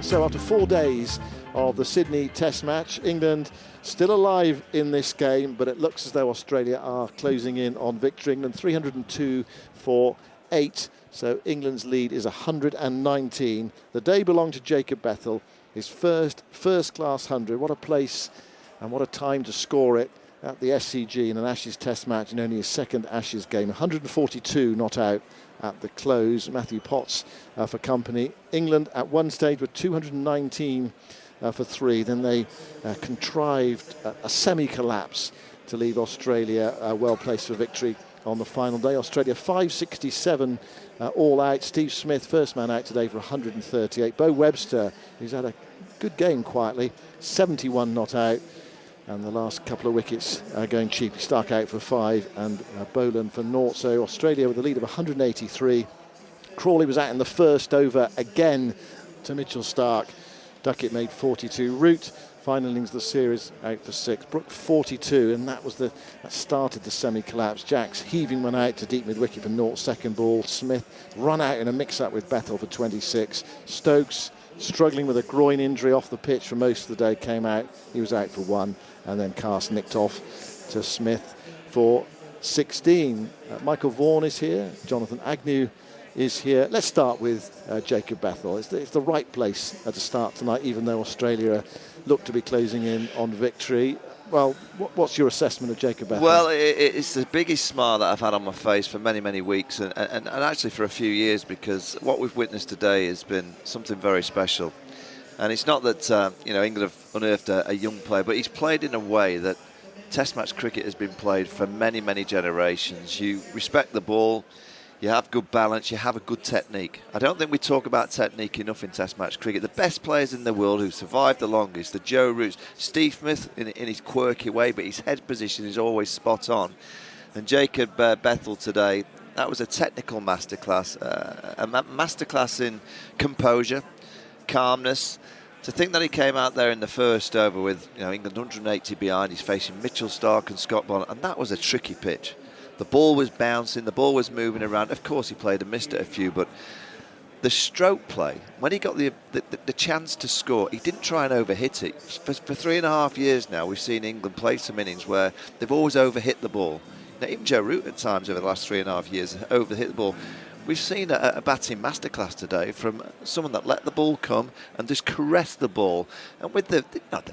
So after 4 days of the Sydney Test match, England still alive in this game, but it looks as though Australia are closing in on victory. England 302 for 8, so England's lead is 119. The day belonged to Jacob Bethell, his first-class 100. What a place and what a time to score it at the SCG in an Ashes Test match in only his second Ashes game. 142 not out at the close. Matthew Potts for company. England at one stage were 219 for 3. Then they contrived a semi-collapse to leave Australia well placed for victory on the final day. Australia 567 all out. Steve Smith, first man out today for 138. Beau Webster, who's had a good game quietly, 71 not out. And the last couple of wickets going cheaply. Stark out for 5 and Boland for 0. So Australia with a lead of 183. Crawley was out in the first over again to Mitchell Stark. Duckett made 42. Root, final innings of the series, out for 6. Brook 42, and that started the semi-collapse. Jacks heaving one out to deep mid-wicket for 0. Second ball. Smith run out in a mix-up with Bethell for 26. Stokes struggling with a groin injury off the pitch for most of the day, came out. He was out for 1. And then Cast nicked off to Smith for 16. Michael Vaughan is here. Jonathan Agnew is here. Let's start with Jacob Bethell. It's the right place to start tonight, even though Australia look to be closing in on victory. Well, what's your assessment of Jacob Bethell? Well, it's the biggest smile that I've had on my face for many, many weeks and actually for a few years, because what we've witnessed today has been something very special. And it's not that England have unearthed a young player, but he's played in a way that Test match cricket has been played for many, many generations. You respect the ball, you have good balance, you have a good technique. I don't think we talk about technique enough in Test match cricket. The best players in the world who survived the longest, the Joe Roots, Steve Smith in his quirky way, but his head position is always spot on. And Jacob Bethell today, that was a technical masterclass, a masterclass in composure, calmness. To think that he came out there in the first over with England 180 behind, he's facing Mitchell Stark and Scott Bonner, and that was a tricky pitch. The ball was bouncing, the ball was moving around. Of course, he played and missed it a few, but the stroke play, when he got the chance to score, he didn't try and overhit it. For 3.5 years now, we've seen England play some innings where they've always overhit the ball. Now, even Joe Root at times over the last 3.5 years overhit the ball. We've seen a batting masterclass today from someone that let the ball come and just caressed the ball. And with they're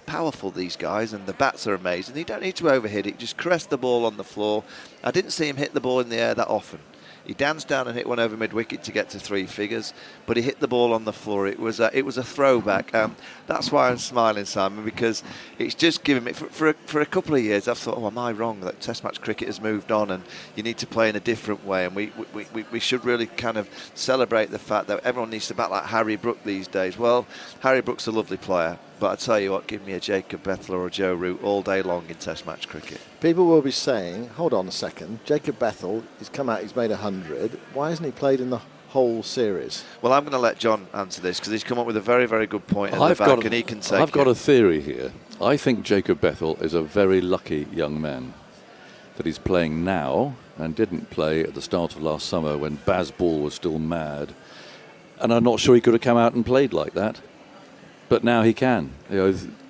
powerful, these guys, and the bats are amazing. You don't need to overhit it, just caress the ball on the floor. I didn't see him hit the ball in the air that often. He danced down and hit one over mid-wicket to get to 3 figures, but he hit the ball on the floor. It was a throwback. That's why I'm smiling, Simon, because it's just given me, for a couple of years, I've thought, am I wrong that Test match cricket has moved on and you need to play in a different way, and we should really kind of celebrate the fact that everyone needs to bat like Harry Brook these days. Well, Harry Brook's a lovely player, but I tell you what, give me a Jacob Bethell or a Joe Root all day long in Test match cricket. People will be saying, hold on a second, Jacob Bethell, he's come out, he's made 100. Why hasn't he played in the whole series? Well, I'm going to let John answer this because he's come up with a very, very good point at the back, and he can take I've got a theory here. I think Jacob Bethell is a very lucky young man that he's playing now and didn't play at the start of last summer when Baz Ball was still mad. And I'm not sure he could have come out and played like that. But now he can.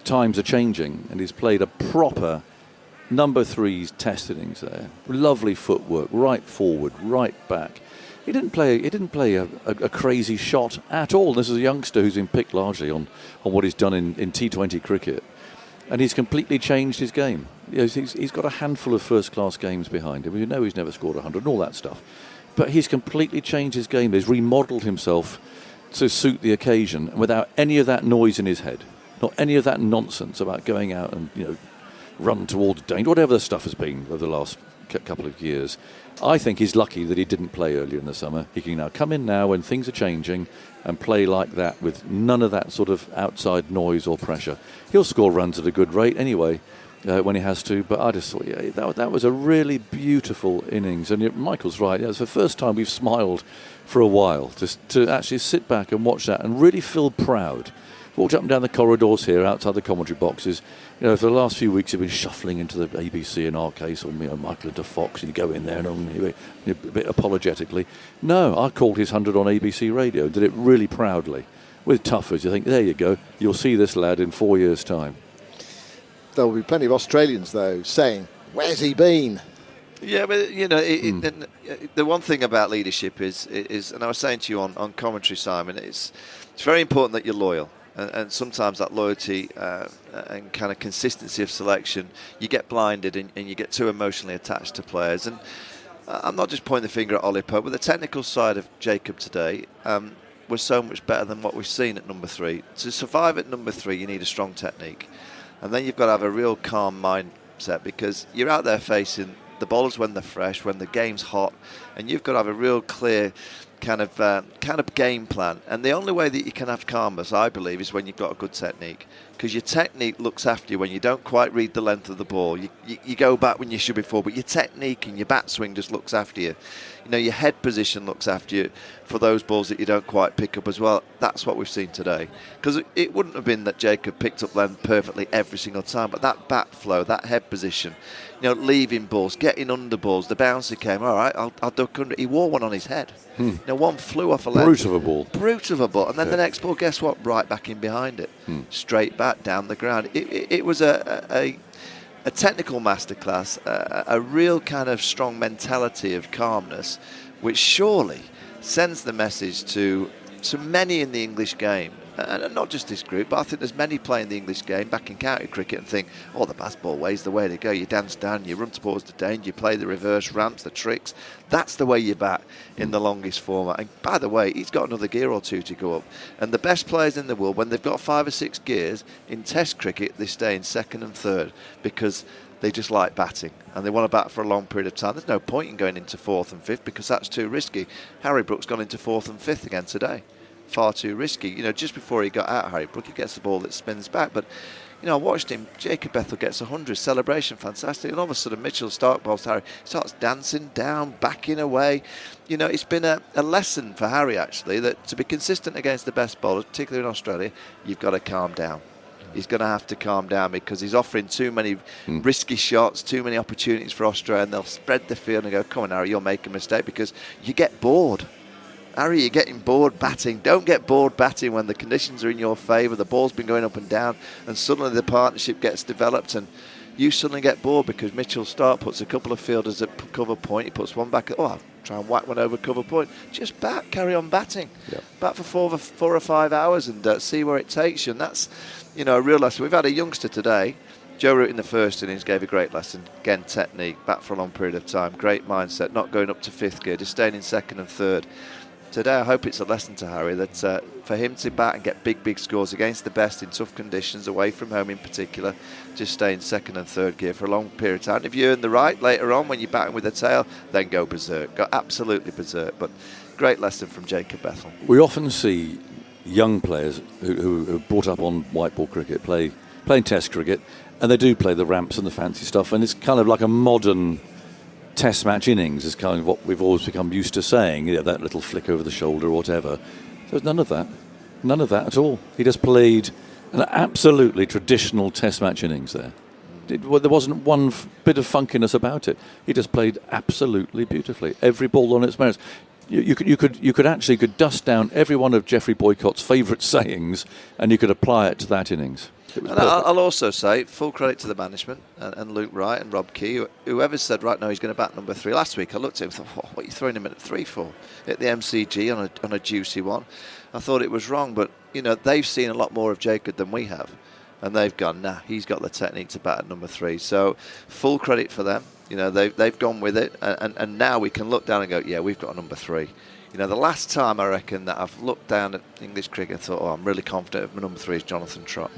Times are changing, and he's played a proper number 3's Test innings there. Lovely footwork, right forward, right back. He didn't play a crazy shot at all. This is a youngster who's been picked largely on what he's done in T20 cricket, and he's completely changed his game. He's got a handful of first-class games behind him. He's never scored 100 and all that stuff, but he's completely changed his game. He's remodelled himself to suit the occasion, and without any of that noise in his head, not any of that nonsense about going out and run towards danger, whatever the stuff has been over the last couple of years. I think he's lucky that he didn't play earlier in the summer. He can now come in now when things are changing and play like that with none of that sort of outside noise or pressure. He'll score runs at a good rate anyway when he has to, but I just thought that was a really beautiful innings. And Michael's right, it's the first time we've smiled for a while, just to actually sit back and watch that and really feel proud. Walked up and down the corridors here outside the commentary boxes. For the last few weeks, you've been shuffling into the ABC in our case, or Michael into Fox, and you go in there and a bit apologetically. No, I called his 100 on ABC Radio, did it really proudly. with toughers, you think, there you go, you'll see this lad in 4 years' time. There will be plenty of Australians, though, saying, where's he been? Yeah, but the one thing about leadership is, and I was saying to you on commentary, Simon, it's very important that you're loyal, and sometimes that loyalty and kind of consistency of selection, you get blinded and you get too emotionally attached to players. And I'm not just pointing the finger at Ollie Pope, but the technical side of Jacob today was so much better than what we've seen at number 3. To survive at number 3, you need a strong technique, and then you've got to have a real calm mindset, because you're out there facing the bowlers when they're fresh, when the game's hot, and you've got to have a real clear kind of game plan. And the only way that you can have calmness, I believe, is when you've got a good technique, because your technique looks after you when you don't quite read the length of the ball. You go back when you should be forward, but your technique and your bat swing just looks after you. You know, your head position looks after you for those balls that you don't quite pick up as well. That's what we've seen today. Because it wouldn't have been that Jacob picked up length perfectly every single time, but that bat flow, that head position, you know, leaving balls, getting under balls, the bouncer came, all right, I'll duck under. He wore one on his head. You know, one flew off a length. Brute of a ball. Brute of a ball. And then the next ball, guess what? Right back in behind it. Straight back down the ground. It was a technical masterclass, a real kind of strong mentality of calmness, which surely sends the message to many in the English game, and not just this group, but I think there's many playing the English game back in county cricket and think, oh, the Bazball way's the way to go. You dance down, you run towards the danger, you play the reverse ramps, the tricks. That's the way you bat in the longest format. And by the way, he's got another gear or two to go up. And the best players in the world, when they've got 5 or 6 gears in Test cricket, they stay in second and third, because they just like batting and they want to bat for a long period of time. There's no point in going into 4th and 5th, because that's too risky. Harry Brook's gone into 4th and 5th again today. Far too risky. You know, just before he got out, Harry Brook, he gets the ball that spins back. But, you know, I watched him. Jacob Bethel gets 100, celebration, fantastic. And all of a sudden, Mitchell Stark bowls Harry, starts dancing down, backing away. You know, it's been a lesson for Harry, actually, that to be consistent against the best bowlers, particularly in Australia, you've got to calm down. He's going to have to calm down, because he's offering too many risky shots, too many opportunities for Australia, and they'll spread the field and go, come on, Harry, you'll make a mistake, because you get bored. Harry, you're getting bored batting. Don't get bored batting when the conditions are in your favour, the ball's been going up and down, and suddenly the partnership gets developed, and you suddenly get bored because Mitchell Stark puts a couple of fielders at cover point, he puts one back, I'll try and whack one over cover point. Just bat, carry on batting. Yep. Bat for 4 or 5 hours and see where it takes you. And that's, you know, a real lesson. We've had a youngster today, Joe Root, in the first innings gave a great lesson. Again, technique, bat for a long period of time, great mindset, not going up to 5th gear, just staying in 2nd and 3rd. Today, I hope it's a lesson to Harry that for him to bat and get big scores against the best in tough conditions, away from home in particular, just stay in 2nd and 3rd gear for a long period of time. If you earn the right later on when you're batting with the tail, then go berserk. Go absolutely berserk. But great lesson from Jacob Bethel. We often see young players who are brought up on white ball cricket playing Test cricket, and they do play the ramps and the fancy stuff, and it's kind of like a modern Test match innings is kind of what we've always become used to saying, you know, that little flick over the shoulder or whatever. There's none of that at all. He just played an absolutely traditional Test match innings there. There wasn't one bit of funkiness about it. He just played absolutely beautifully. Every ball on its merits. You could actually dust down every one of Geoffrey Boycott's favourite sayings, and you could apply it to that innings. And I'll also say full credit to the management and Luke Wright and Rob Key, whoever said right now he's going to bat number 3. Last week I looked at him and thought, what are you throwing him at 3 for? At the MCG on a juicy one. I thought it was wrong, but you know, they've seen a lot more of Jacob than we have, and they've gone, nah, he's got the technique to bat at number 3. So full credit for them. You know, they've gone with it, and now we can look down and go, yeah, we've got a number 3. You know, the last time I reckon that I've looked down at English cricket and thought, oh, I'm really confident of my number 3 is Jonathan Trott.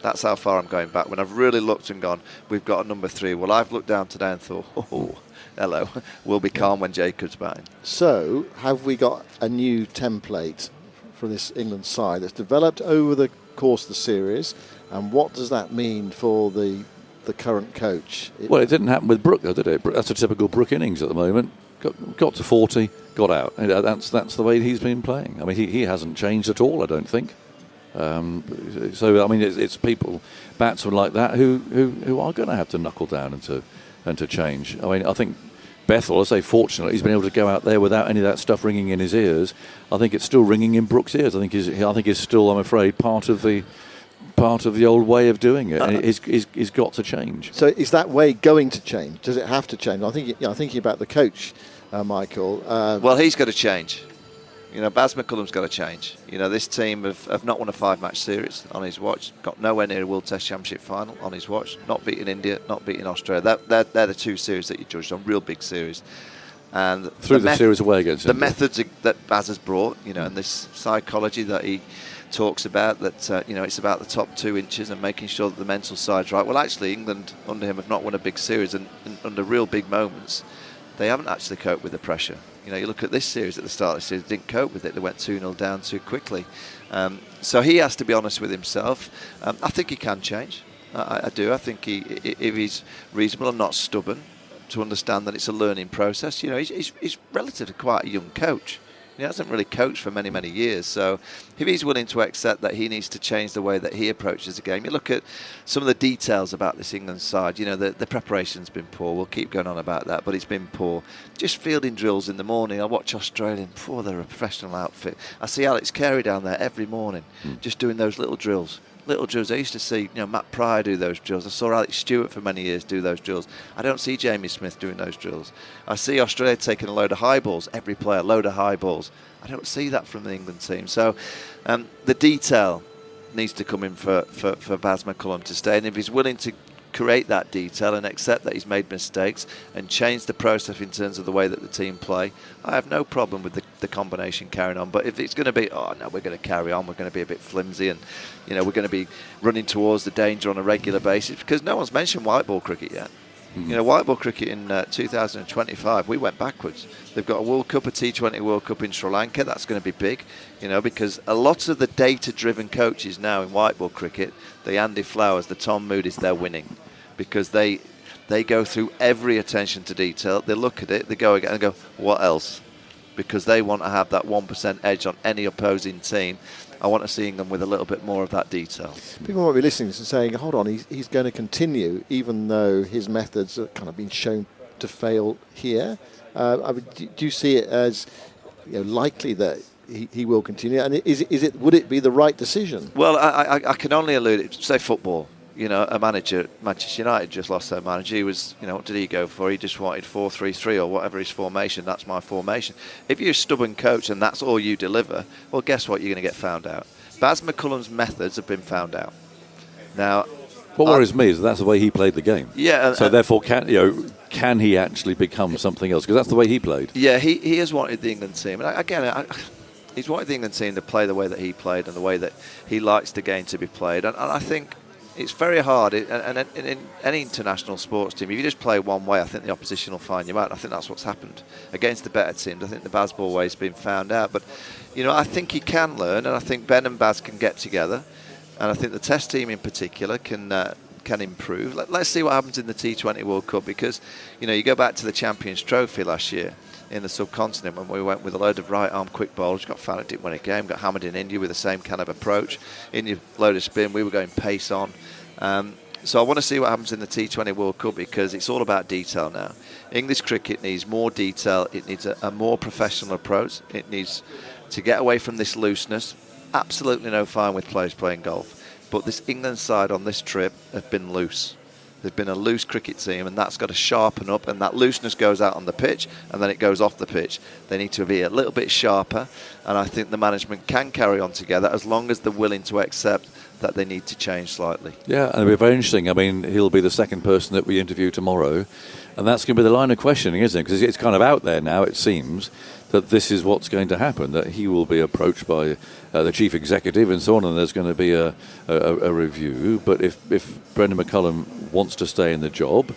That's how far I'm going back. When I've really looked and gone, we've got a number 3. Well, I've looked down today and thought, oh, hello, we'll be calm when Jacob's batting. So, have we got a new template for this England side that's developed over the course of the series? And what does that mean for the current coach? Well, it didn't happen with Brook, though, did it? That's a typical Brook innings at the moment. Got to 40, got out. That's the way he's been playing. I mean, he hasn't changed at all, I don't think. So I mean, it's people, batsmen like that, who are going to have to knuckle down and to change. I mean, I think Bethell, I say fortunately, he's been able to go out there without any of that stuff ringing in his ears. I think it's still ringing in Brooks' ears. I think he's still, I'm afraid, part of the old way of doing it, and he's got to change. So is that way going to change? Does it have to change? I think thinking about the coach, Michael. Well, he's got to change. Baz McCullum's got to change. This team have not won a 5-match series on his watch, got nowhere near a World Test Championship final on his watch, not beating India, not beating Australia. They're the two series that you judged on, real big series. And through the series away against the India. methods that Baz has brought, and this psychology that he talks about, that it's about the top 2 inches and making sure that the mental side's right. Well, actually, England under him have not won a big series, and under real big moments, they haven't actually coped with the pressure. You look at this series at the start of the series, they didn't cope with it. They went 2-0 down too quickly. So he has to be honest with himself. I think he can change. I do. I think if he's reasonable and not stubborn, to understand that it's a learning process. He's relatively quite a young coach. He hasn't really coached for many, many years. So if he's willing to accept that he needs to change the way that he approaches the game, you look at some of the details about this England side. The preparation's been poor. We'll keep going on about that, but it's been poor. Just fielding drills in the morning. I watch Australian. They're a professional outfit. I see Alex Carey down there every morning, just doing those little drills. I used to see Matt Pryor do those drills. I saw Alex Stewart for many years do those drills. I don't see Jamie Smith doing those drills. I see Australia taking a load of high balls, every player, load of high balls. I don't see that from the England team. So the detail needs to come in for Baz McCullum to stay. And if he's willing to create that detail and accept that he's made mistakes and change the process in terms of the way that the team play, I have no problem with the combination carrying on. But if it's going to be, we're going to carry on, we're going to be a bit flimsy, and we're going to be running towards the danger on a regular basis, because no one's mentioned white ball cricket yet. White ball cricket in 2025, we went backwards. They've got a World Cup, a T20 World Cup in Sri Lanka. That's going to be big, because a lot of the data-driven coaches now in white ball cricket, the Andy Flowers, the Tom Moody's, they're winning, because they go through every attention to detail. They look at it, they go again and go, what else? Because they want to have that 1% edge on any opposing team. I want to see England with a little bit more of that detail. People might be listening to saying, hold on, he's going to continue, even though his methods have kind of been shown to fail here. Do you see it as likely that he will continue? And would it be the right decision? Well, I can only allude it, say football. A manager at Manchester United just lost their manager. He was, what did he go for? He just wanted 4-3-3 or whatever his formation. That's my formation. If you're a stubborn coach and that's all you deliver, well, guess what? You're going to get found out. Baz McCullum's methods have been found out. Now, what worries me is that's the way he played the game. Yeah. So therefore, can he actually become something else? Because that's the way he played. Yeah, he has wanted the England team. And again, he's wanted the England team to play the way that he played and the way that he likes the game to be played. And I think it's very hard, and in any international sports team, if you just play one way, I think the opposition will find you out. I think that's what's happened against the better teams. I think the Baz ball way has been found out. But, I think he can learn, and I think Ben and Baz can get together. And I think the Test team in particular can improve. Let's see what happens in the T20 World Cup, because, you go back to the Champions Trophy last year in the subcontinent when we went with a load of right-arm quick bowlers, got found out, didn't win a game, got hammered in India with the same kind of approach. India load of spin, we were going pace on. So I want to see what happens in the T20 World Cup, because it's all about detail now. English cricket needs more detail. It needs a more professional approach. It needs to get away from this looseness. Absolutely no fine with players playing golf. But this England side on this trip have been loose. They've been a loose cricket team, and that's got to sharpen up, and that looseness goes out on the pitch and then it goes off the pitch. They need to be a little bit sharper, and I think the management can carry on together as long as they're willing to accept that they need to change slightly. Yeah, and it'll be very interesting. I mean, he'll be the second person that we interview tomorrow, and that's going to be the line of questioning, isn't it? Because it's kind of out there now, it seems, that this is what's going to happen, that he will be approached by the chief executive and so on, and there's going to be a review. But if Brendan McCullum wants to stay in the job,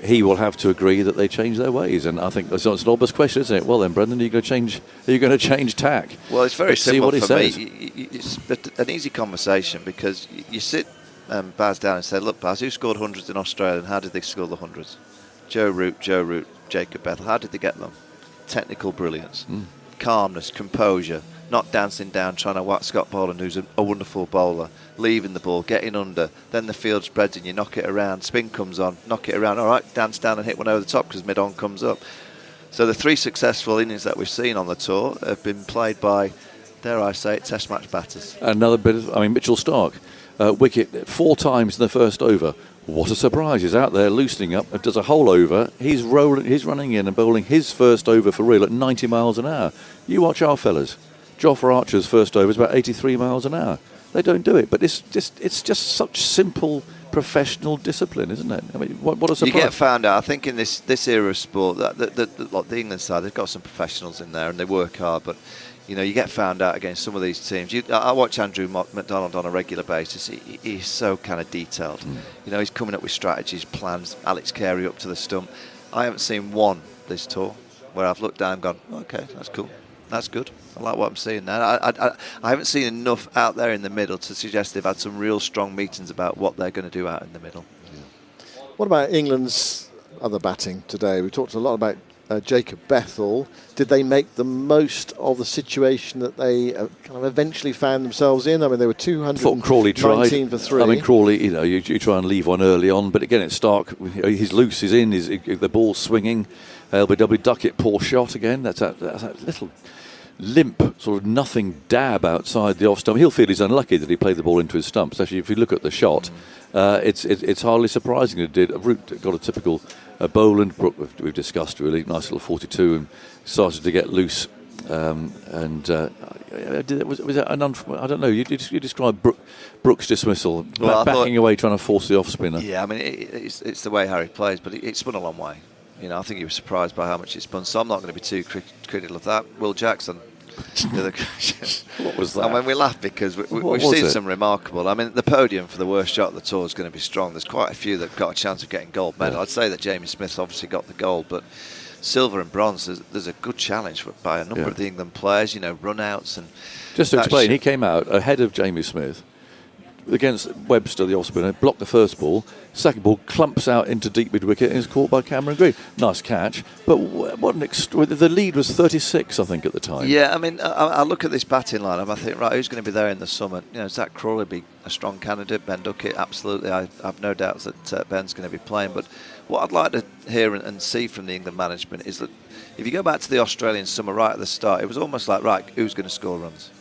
he will have to agree that they change their ways. And I think it's an obvious question, isn't it? Well then, Brendan, are you going to change tack? Well, it's very simple for me. It's an easy conversation, because you sit Baz down and say, look, Baz, who scored hundreds in Australia, and how did they score the hundreds? Joe Root, Jacob Bethell. How did they get them? Technical brilliance, calmness, composure, not dancing down trying to whack Scott Boland, who's a wonderful bowler, leaving the ball, getting under, then the field spreads and you knock it around, spin comes on, knock it around, all right, dance down and hit one over the top because mid-on comes up. So the 3 successful innings that we've seen on the tour have been played by, dare I say it, Test match batters. Another bit of, Mitchell Starc, wicket 4 times in the first over. What a surprise. He's out there loosening up, does a whole over. He's running in and bowling his first over for real at 90 miles an hour. You watch our fellas. Jofra Archer's first over is about 83 miles an hour. They don't do it, but it's just such simple professional discipline, isn't it? I mean, what a surprise. You get found out. I think in this era of sport, like the England side, they've got some professionals in there and they work hard, but you get found out against some of these teams. I watch Andrew McDonald on a regular basis. He's so kind of detailed. He's coming up with strategies, plans. Alex Carey up to the stump. I haven't seen one this tour where I've looked down and gone, okay, that's cool. That's good. I like what I'm seeing now. I haven't seen enough out there in the middle to suggest they've had some real strong meetings about what they're going to do out in the middle. Yeah. What about England's other batting today? We talked a lot about Jacob Bethell. Did they make the most of the situation that they kind of eventually found themselves in? I mean, they were 219 for 3. I mean, Crawley, you try and leave one early on, but again, it's Starc. He's loose, he's in, the ball's swinging. LBW Duckett, poor shot again. That's that little limp, sort of nothing dab outside the off stump. He'll feel he's unlucky that he played the ball into his stump. Especially if you look at the shot, it's hardly surprising that it did. Root got a typical Boland. Brook we've discussed really nice little 42 and started to get loose. Was that an I don't know. You described Brook's dismissal, backing away, trying to force the off spinner. Yeah, I mean it's the way Harry plays, but it spun a long way. I think he was surprised by how much it spun, so I'm not going to be too critical of that. Will Jackson. What was that? I mean, we laugh because we've seen some remarkable. I mean, the podium for the worst shot of the tour is going to be strong. There's quite a few that have got a chance of getting gold medal. I'd say that Jamie Smith's obviously got the gold, but silver and bronze, there's a good challenge by a number of the England players, run-outs. And just to explain, he came out ahead of Jamie Smith against Webster, the off-spinner, blocked the first ball. Second ball clumps out into deep mid-wicket and is caught by Cameron Green. Nice catch, but what the lead was 36, I think, at the time. Yeah, I mean, I look at this batting lineup. I think, right, who's going to be there in the summer? Zach Crawley would be a strong candidate. Ben Duckett, absolutely. I have no doubts that Ben's going to be playing. But what I'd like to hear and see from the England management is that if you go back to the Australian summer right at the start, it was almost like, right, who's going to score runs?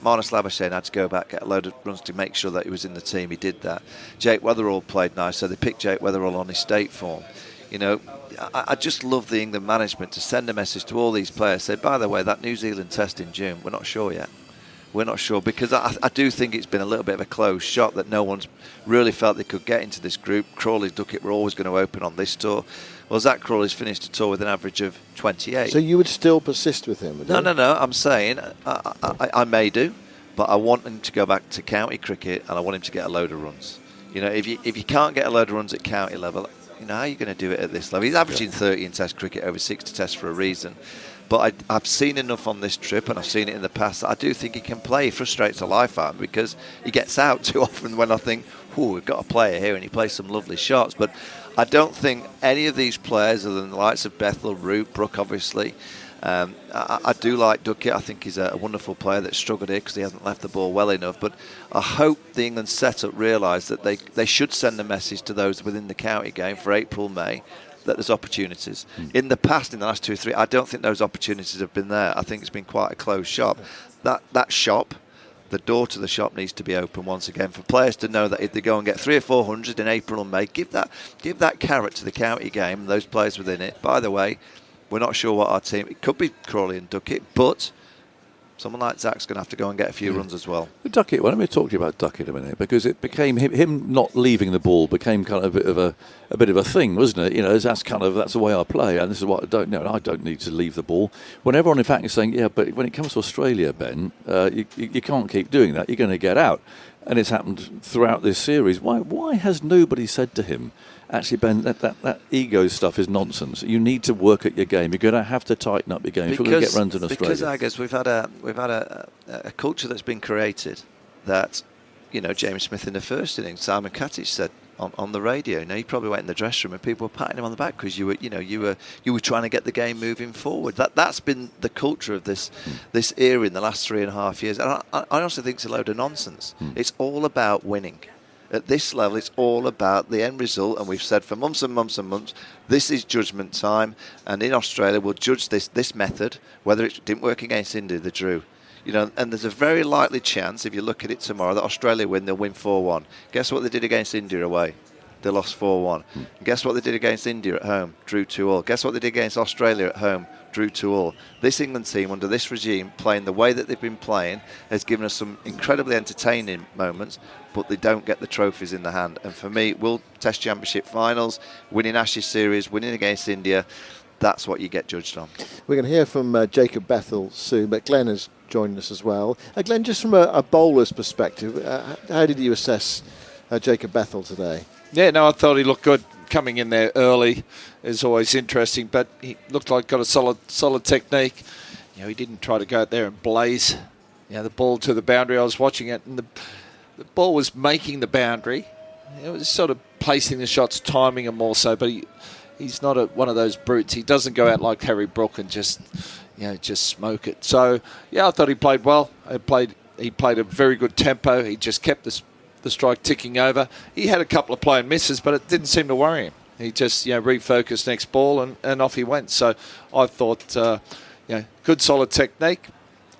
Marnus Labuschagne had to go back, get a load of runs to make sure that he was in the team. He did that. Jake Weatherall played nice, so they picked Jake Weatherall on his state form. I just love the England management to send a message to all these players. Say, by the way, that New Zealand test in June, we're not sure yet. We're not sure because I do think it's been a little bit of a closed shot that no one's really felt they could get into this group. Crawley, Duckett were always going to open on this tour. Well, Zach Crawley's finished a tour with an average of 28. So you would still persist with him? No. I'm saying I may do, but I want him to go back to county cricket and I want him to get a load of runs. If you can't get a load of runs at county level, how are you going to do it at this level? He's averaging 30 in Test cricket, over 60 Tests for a reason. But I've seen enough on this trip, and I've seen it in the past. I do think he can play. He frustrates the life out of him because he gets out too often when I think, we've got a player here, and he plays some lovely shots. But I don't think any of these players, other than the likes of Bethell, Root, Brook, obviously. I do like Duckett. I think he's a wonderful player that struggled here because he hasn't left the ball well enough. But I hope the England setup realise that they should send a message to those within the county game for April, May, that there's opportunities. In the past, in the last 2 or 3, I don't think those opportunities have been there. I think it's been quite a closed shop. That shop, the door to the shop needs to be open once again for players to know that if they go and get 300 or 400 in April and May, give that carrot to the county game and those players within it. By the way, we're not sure what our team... It could be Crawley and Duckett, but someone like Zach's going to have to go and get a few runs as well. Duckett, let me talk to you about Duckett a minute, because it became him not leaving the ball became kind of a bit of a thing, wasn't it? That's the way I play, and this is what I don't know. I don't need to leave the ball. When everyone, in fact, is saying, yeah, but when it comes to Australia, Ben, you can't keep doing that. You're going to get out, and it's happened throughout this series. Why has nobody said to him, actually, Ben, that ego stuff is nonsense. You need to work at your game. You're going to have to tighten up your game if we're going to get runs in Australia. Because I guess we've had a culture that's been created that, James Smith in the first innings, Simon Katic said on the radio. He probably went in the dressing room and people were patting him on the back because you were trying to get the game moving forward. That's been the culture of this era in the last 3.5 years. And I honestly think it's a load of nonsense. It's all about winning. At this level, it's all about the end result, and we've said for months and months and months, this is judgment time, and in Australia we'll judge this method, whether it didn't work against India, they drew. And there's a very likely chance, if you look at it tomorrow, that Australia win, they'll win 4-1. Guess what they did against India away? They lost 4-1. And guess what they did against India at home? Drew 2-2. Guess what they did against Australia at home? Drew 2-2. This England team, under this regime, playing the way that they've been playing, has given us some incredibly entertaining moments, but they don't get the trophies in the hand. And for me, World Test Championship finals, winning Ashes series, winning against India, that's what you get judged on. We're going to hear from Jacob Bethell soon, but Glenn has joined us as well. Glenn, just from a bowler's perspective, how did you assess Jacob Bethell today? Yeah, no, I thought he looked good coming in there early. Is always interesting, but he looked like got a solid technique. He didn't try to go out there and blaze. The ball to the boundary. I was watching it, and the ball was making the boundary. It was sort of placing the shots, timing them more so, but he's not one of those brutes. He doesn't go out like Harry Brook and just smoke it. So, I thought he played well. He played a very good tempo. He just kept the strike ticking over. He had a couple of play and misses, but it didn't seem to worry him. He just refocused next ball and off he went. So I thought, good solid technique,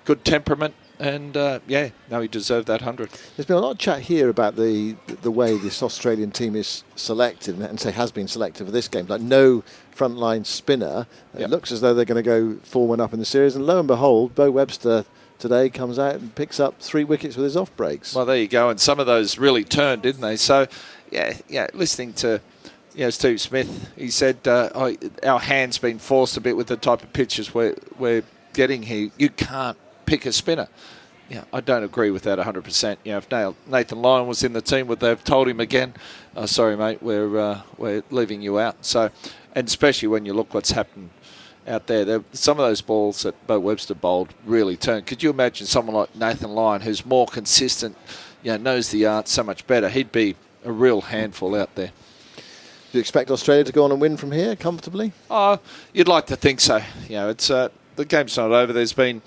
good temperament, and he deserved that 100. There's been a lot of chat here about the way this Australian team is selected and has been selected for this game. Like no frontline spinner. It looks as though they're going to go 4-1 up in the series, and lo and behold, Beau Webster today comes out and picks up 3 wickets with his off breaks. Well, there you go, and some of those really turned, didn't they? So, listening to Steve Smith, he said our hand's been forced a bit with the type of pitches we're getting here. You can't pick a spinner. I don't agree with that 100%. If Nathan Lyon was in the team, would they have told him again, sorry mate, we're leaving you out? So, and especially when you look what's happened out there, some of those balls that Beau Webster bowled really turned. Could you imagine someone like Nathan Lyon, who's more consistent, knows the art so much better? He'd be a real handful out there. Do you expect Australia to go on and win from here comfortably? You'd like to think so. It's the game's not over. There's been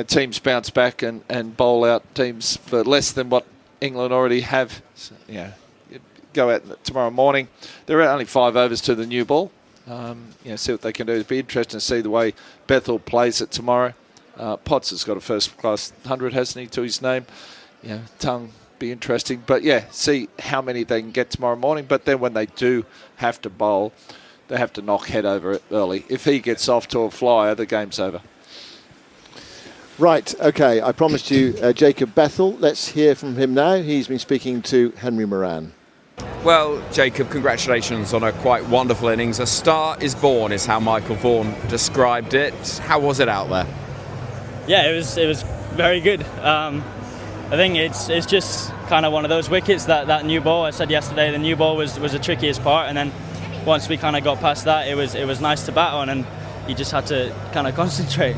teams bounce back and bowl out teams for less than what England already have. So, go out tomorrow morning. There are only 5 overs to the new ball. See what they can do. It'd be interesting to see the way Bethell plays it tomorrow. Potts has got a first-class 100, hasn't he, to his name? Tongue be interesting. But, see how many they can get tomorrow morning. But then when they do have to bowl, they have to knock head over it early. If he gets off to a flyer, the game's over. Right, OK. I promised you Jacob Bethell. Let's hear from him now. He's been speaking to Henry Moran. Well, Jacob, congratulations on a quite wonderful innings. A star is born is how Michael Vaughan described it. How was it out there? Yeah, it was very good. I think it's just kind of one of those wickets that new ball. I said yesterday the new ball was the trickiest part, and then once we kind of got past that, it was nice to bat on, and you just had to kind of concentrate.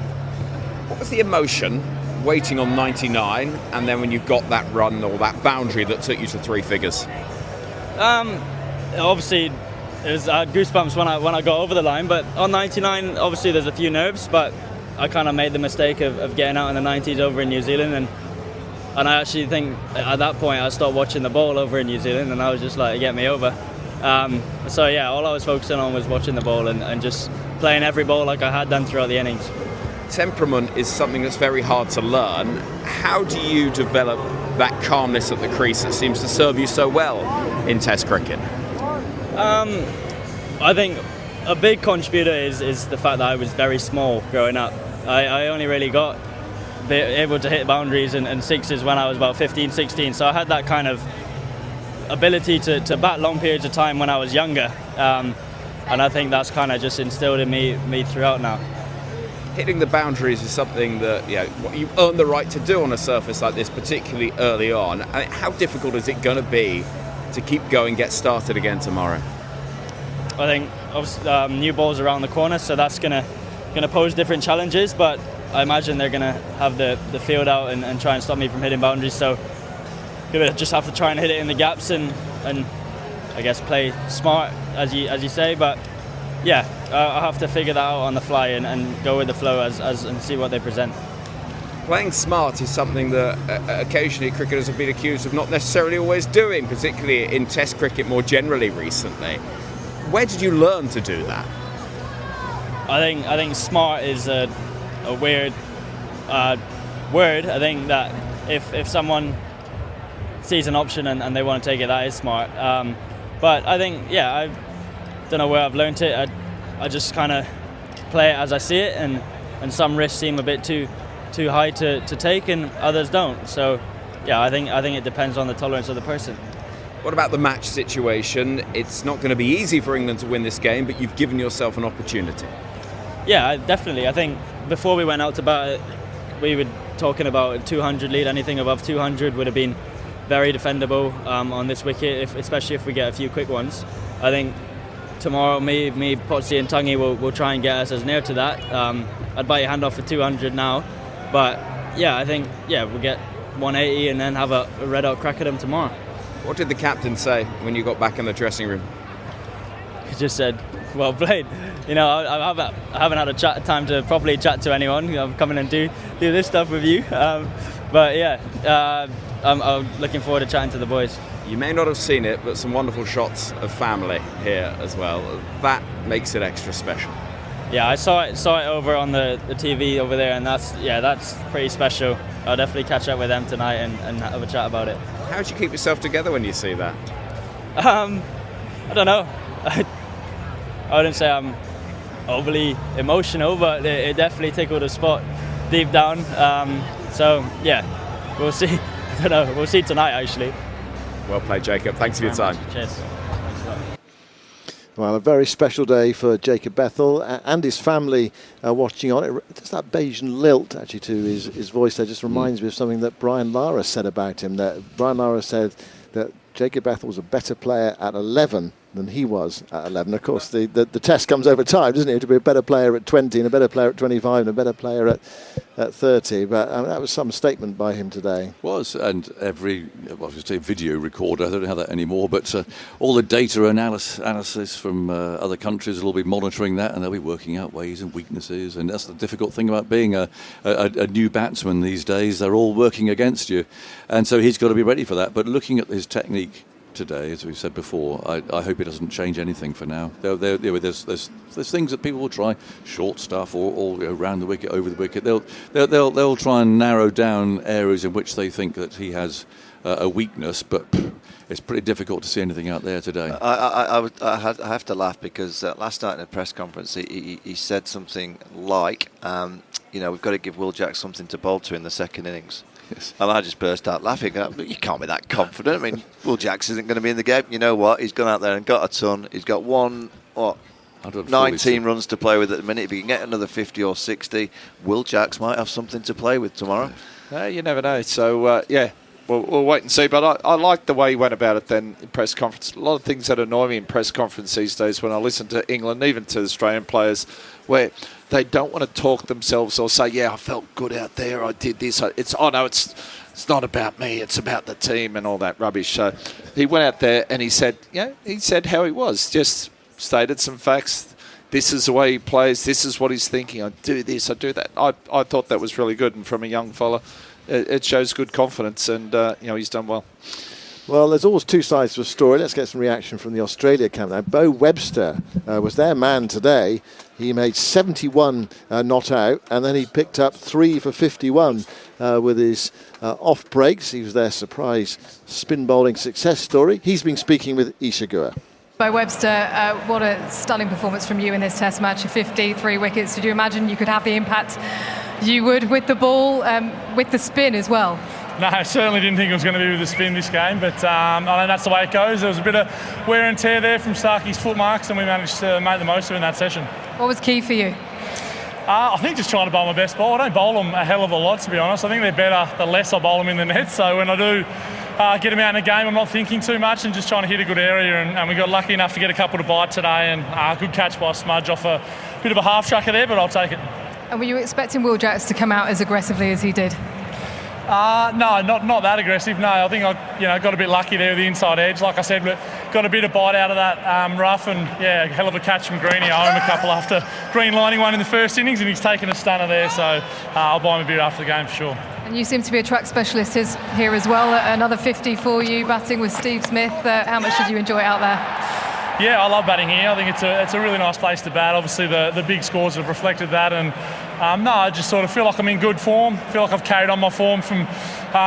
What was the emotion waiting on 99, and then when you got that run or that boundary that took you to 3 figures? Obviously, it was goosebumps when I got over the line, but on 99, obviously there's a few nerves, but I kind of made the mistake of getting out in the 90s over in New Zealand, and I actually think at that point I stopped watching the ball over in New Zealand, and I was just like, get me over. So all I was focusing on was watching the ball and just playing every ball like I had done throughout the innings. Temperament is something that's very hard to learn. How do you develop that calmness at the crease that seems to serve you so well in Test cricket? I think a big contributor is the fact that I was very small growing up. I only really got able to hit boundaries and sixes when I was about 15, 16, so I had that kind of ability to bat long periods of time when I was younger, and I think that's kind of just instilled in me throughout now. Hitting the boundaries is something that you earn the right to do on a surface like this, particularly early on. I mean, how difficult is it going to be to keep going, get started again tomorrow? I think obviously, new balls around the corner, so that's going to pose different challenges. But I imagine they're going to have the field out and try and stop me from hitting boundaries. So going to just have to try and hit it in the gaps and I guess play smart, as you say. But I'll have to figure that out on the fly and go with the flow as and see what they present. Playing smart is something that occasionally cricketers have been accused of not necessarily always doing, particularly in Test cricket more generally recently. Where did you learn to do that? I think smart is a weird word. I think that if someone sees an option and they want to take it, that is smart. But I think, I don't know where I've learned it. I just kind of play it as I see it, and some risks seem a bit too high to take, and others don't. So, I think it depends on the tolerance of the person. What about the match situation? It's not going to be easy for England to win this game, but you've given yourself an opportunity. Yeah, definitely. I think before we went out to bat, we were talking about a 200 lead. Anything above 200 would have been very defendable on this wicket, especially if we get a few quick ones. I think tomorrow, me, Potsy and Tungy will try and get us as near to that. I'd bite your hand off for 200 now, but I think we'll get 180 and then have a red-hot crack at them tomorrow. What did the captain say when you got back in the dressing room? He just said, "Well played." I haven't had a time to properly chat to anyone. I'm coming and do this stuff with you, but I'm looking forward to chatting to the boys. You may not have seen it, but some wonderful shots of family here as well. That makes it extra special. Yeah, I saw it over on the TV over there, and that's pretty special. I'll definitely catch up with them tonight and have a chat about it. How do you keep yourself together when you see that? I don't know. I wouldn't say I'm overly emotional, but it definitely tickled a spot deep down. We'll see. I don't know. We'll see tonight, actually. Well played, Jacob. Thanks for your time. Cheers. Well, a very special day for Jacob Bethell and his family watching on. There's that Bayesian lilt actually to his voice there. Just reminds me of something that Brian Lara said about him. That Brian Lara said that Jacob Bethell was a better player at 11 than he was at 11. Of course, the test comes over time, doesn't it? To be a better player at 20 and a better player at 25 and a better player at 30. But that was some statement by him today. Was, and every, obviously, video recorder, I don't have that anymore, but all the data analysis from other countries will all be monitoring that, and they'll be working out ways and weaknesses. And that's the difficult thing about being a new batsman these days. They're all working against you. And so he's got to be ready for that. But looking at his technique today, as we've said before, I hope it doesn't change anything for now. There's things that people will try, short stuff or around the wicket, over the wicket. They'll try and narrow down areas in which they think that he has a weakness, but it's pretty difficult to see anything out there today. I have to laugh because last night in a press conference he said something like, we've got to give Will Jacks something to bowl to in the second innings. Yes. And I just burst out laughing. You can't be that confident. I mean, Will Jacks isn't going to be in the game. You know what? He's gone out there and got a ton. He's got 19 runs to play with at the minute. If he can get another 50 or 60, Will Jacks might have something to play with tomorrow. You never know. So, we'll wait and see. But I like the way he went about it then in press conference. A lot of things that annoy me in press conference these days when I listen to England, even to Australian players, where they don't want to talk themselves or say, I felt good out there, I did this. It's not about me, it's about the team and all that rubbish. So he went out there and he said how he was, just stated some facts. This is the way he plays, this is what he's thinking, I do this, I do that. I thought that was really good, and from a young fella, it shows good confidence, and he's done well. Well, there's always two sides to a story. Let's get some reaction from the Australia camp now. Beau Webster was their man today. He made 71 not out, and then he picked up 3 for 51 with his off breaks. He was their surprise spin bowling success story. He's been speaking with Isha Guha. Beau Webster, what a stunning performance from you in this test match. 53 wickets. Did you imagine you could have the impact you would with the ball, with the spin as well? No, I certainly didn't think it was going to be with the spin this game, but I know that's the way it goes. There was a bit of wear and tear there from Starkey's foot marks, and we managed to make the most of it in that session. What was key for you? I think just trying to bowl my best ball. I don't bowl them a hell of a lot, to be honest. I think they're better the less I bowl them in the net. So when I do get them out in a game, I'm not thinking too much and just trying to hit a good area. And we got lucky enough to get a couple to bite today, and good catch by Smudge off a bit of a half chucker there, but I'll take it. And were you expecting Will Jacks to come out as aggressively as he did? No, not that aggressive. No, I think I got a bit lucky there with the inside edge. Like I said, but got a bit of bite out of that rough, and a hell of a catch from Greeny. I owe him a couple after green lining one in the first innings, and he's taken a stunner there. So I'll buy him a beer after the game for sure. And you seem to be a track specialist here as well. Another 50 for you, batting with Steve Smith. How much did you enjoy it out there? Yeah, I love batting here. I think it's a really nice place to bat. Obviously, the big scores have reflected that, and I just sort of feel like I'm in good form. Feel like I've carried on my form from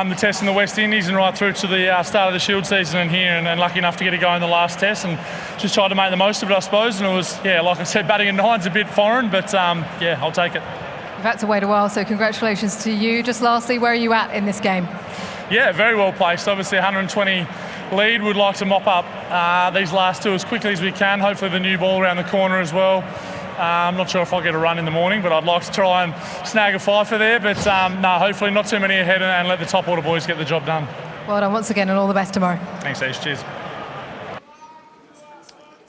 the test in the West Indies and right through to the start of the Shield season and here, and lucky enough to get a go in the last test, and just tried to make the most of it, I suppose. And it was, like I said, batting at 9's a bit foreign, but I'll take it. You've had to wait a while, so congratulations to you. Just lastly, where are you at in this game? Yeah, very well placed. Obviously, 120 lead. Would like to mop up these last two as quickly as we can. Hopefully the new ball around the corner as well. I'm not sure if I'll get a run in the morning, but I'd like to try and snag a fifer there. But hopefully not too many ahead, and let the top order boys get the job done. Well done once again, and all the best tomorrow. Thanks, Ash. Cheers.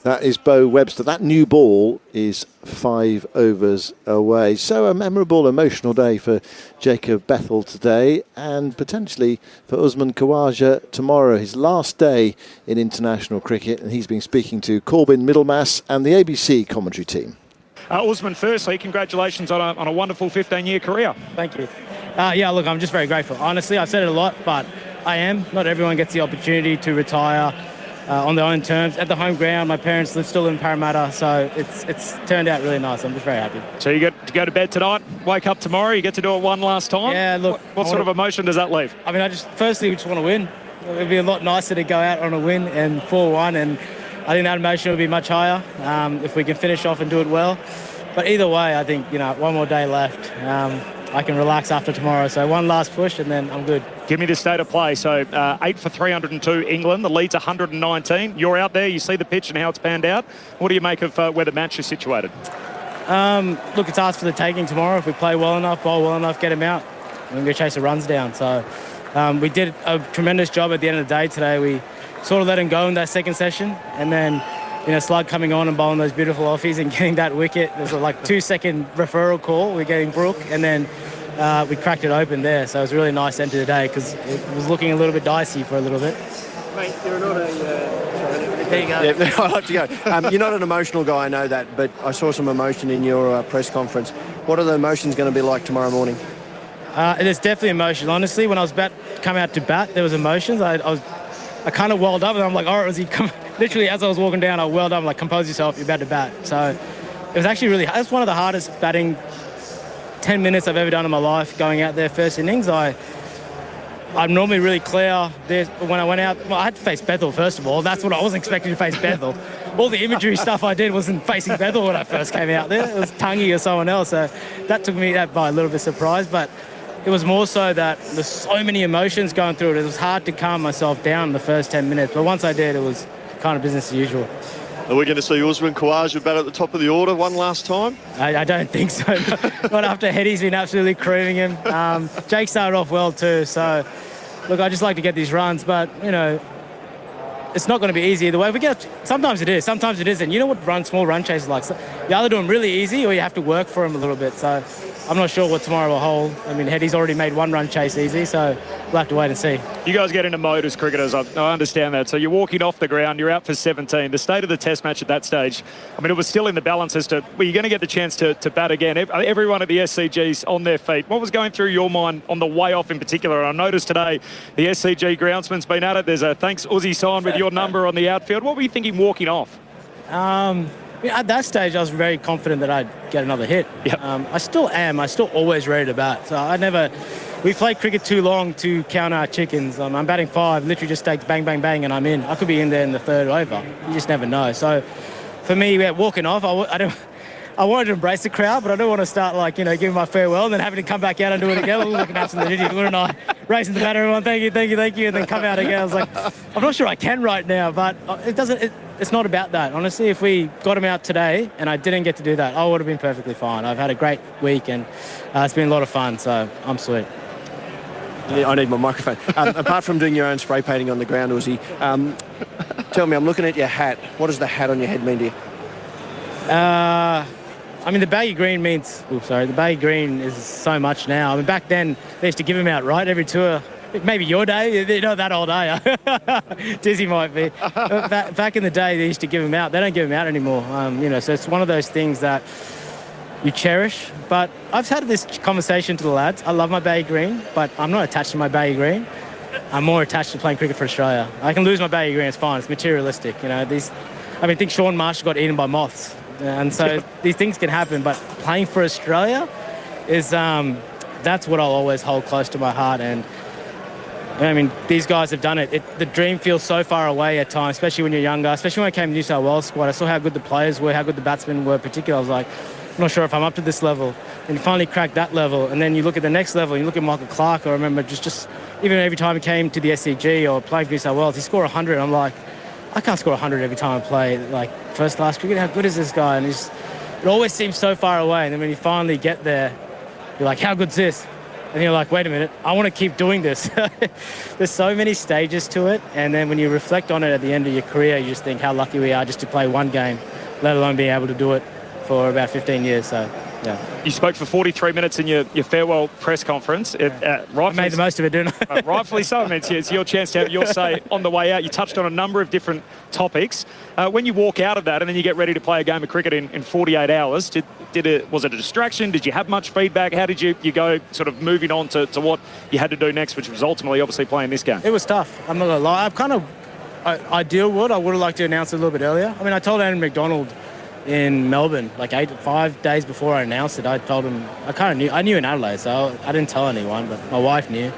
That is Beau Webster. That new ball is 5 overs away. So a memorable, emotional day for Jacob Bethell today, and potentially for Usman Khawaja tomorrow, his last day in international cricket. And he's been speaking to Corbin Middlemass and the ABC commentary team. Usman, firstly, congratulations on a wonderful 15-year career. Thank you. Look, I'm just very grateful. Honestly, I've said it a lot, but I am. Not everyone gets the opportunity to retire on their own terms at the home ground. My parents still live in Parramatta, so it's turned out really nice. I'm just very happy. So you get to go to bed tonight, wake up tomorrow, you get to do it one last time? Yeah, look. What sort of emotion does that leave? I mean, firstly, we just want to win. It'd be a lot nicer to go out on a win and 4-1, and I think that emotion would be much higher if we can finish off and do it well. But either way, I think, one more day left. I can relax after tomorrow. So one last push and then I'm good. Give me the state of play. So 8 for 302 England. The lead's 119. You're out there. You see the pitch and how it's panned out. What do you make of where the match is situated? Look, it's ours for the taking tomorrow. If we play well enough, bowl well enough, get him out, we're going to chase the runs down. So we did a tremendous job at the end of the day today. We sort of let him go in that second session, and then Slug coming on and bowling those beautiful offies and getting that wicket. There's a 2-second referral call. We're getting Brook, and then we cracked it open there. So it was a really nice end to the day because it was looking a little bit dicey for a little bit. Mate, you're not a... There you go. Yeah, I'll have to go. You're not an emotional guy, I know that, but I saw some emotion in your press conference. What are the emotions going to be like tomorrow morning? There's definitely emotion. Honestly, when I was come out to bat, there was emotions. I kind of welled up, and I'm like, all right, was he coming? Literally, as I was walking down, I welled up. I'm like, compose yourself, you're about to bat. So it was actually really... That's one of the hardest batting 10 minutes I've ever done in my life, going out there first innings. I'm normally really clear. When I went out, I had to face Bethell, first of all. That's what I wasn't expecting to face Bethell. All the imagery stuff I did wasn't facing Bethell when I first came out there. It was Tangi or someone else. So that took me by a little bit surprised. But it was more so that there's so many emotions going through it. It was hard to calm myself down in the first 10 minutes. But once I did, it was kind of business as usual. Are we going to see Usman Khawaja bat at the top of the order one last time? I don't think so. Not after Heady's been absolutely creaming him. Jake started off well too. So, look, I just like to get these runs. But, it's not going to be easy either way. Sometimes it is. Sometimes it isn't. You know what small run chases like? So you either do them really easy or you have to work for them a little bit. So I'm not sure what tomorrow will hold. I mean, Heady's already made one run chase easy, so we'll have to wait and see. You guys get into mode as cricketers. I understand that. So you're walking off the ground, you're out for 17. The state of the test match at that stage, I mean, it was still in the balance as to, were you going to get the chance to bat again? Everyone at the SCG's on their feet. What was going through your mind on the way off in particular? And I noticed today the SCG groundsman's been at it. There's a thanks Uzi sign with your number on the outfield. What were you thinking walking off? At that stage, I was very confident that I'd get another hit. Yep. I still am. I'm still always ready to bat. So we've played cricket too long to count our chickens. I'm batting 5, literally just takes bang, bang, bang, and I'm in. I could be in there in the third over. You just never know. So for me, walking off, I wanted to embrace the crowd, but I don't want to start giving my farewell and then having to come back out and do it again. I look like an absolute idiot, wouldn't I? Racing the bat, everyone, thank you, and then come out again. I was like, I'm not sure I can right now, but it's not about that. Honestly, if we got him out today and I didn't get to do that, I would have been perfectly fine. I've had a great week and it's been a lot of fun, so I'm sweet. Yeah, I need my microphone. Apart from doing your own spray painting on the ground, Uzi, tell me, I'm looking at your hat. What does the hat on your head mean to you? I mean, the baggy green means... the baggy green is so much now. I mean, back then, they used to give them out, right, every tour. Maybe your day, they're not that old, are you? Dizzy might be. Back in the day, they used to give them out. They don't give them out anymore. So it's one of those things that you cherish. But I've had this conversation to the lads. I love my baggy green, but I'm not attached to my baggy green. I'm more attached to playing cricket for Australia. I can lose my baggy green, it's fine. It's materialistic. I think Sean Marsh got eaten by moths. And so these things can happen. But playing for Australia is, that's what I'll always hold close to my heart. And I mean, these guys have done it. The dream feels so far away at times, especially when you're younger, especially when I came to New South Wales squad. I saw how good the players were, how good the batsmen were particularly. I was like, I'm not sure if I'm up to this level. And you finally cracked that level. And then you look at the next level, you look at Michael Clarke. I remember just even every time he came to the SCG or playing for New South Wales, he scored 100. I'm like, I can't score 100 every time I play like first class cricket. How good is this guy? And it always seems so far away. And then when you finally get there, you're like, how good's this? And you're like, wait a minute, I want to keep doing this. There's so many stages to it. And then when you reflect on it at the end of your career, you just think how lucky we are just to play one game, let alone being able to do it for about 15 years. So, yeah. You spoke for 43 minutes in your farewell press conference. I made the most of it, didn't I? Rightfully so. I mean, it's your chance to have your say on the way out. You touched on a number of different topics. When you walk out of that and then you get ready to play a game of cricket in 48 hours, was it a distraction? Did you have much feedback? How did you go sort of moving on to what you had to do next, which was ultimately obviously playing this game? It was tough. I'm not going to lie. I would have liked to announce it a little bit earlier. I mean, I told Andrew McDonald in Melbourne, like 5 days before I announced it. I told him, I knew in Adelaide, so I didn't tell anyone, but my wife knew.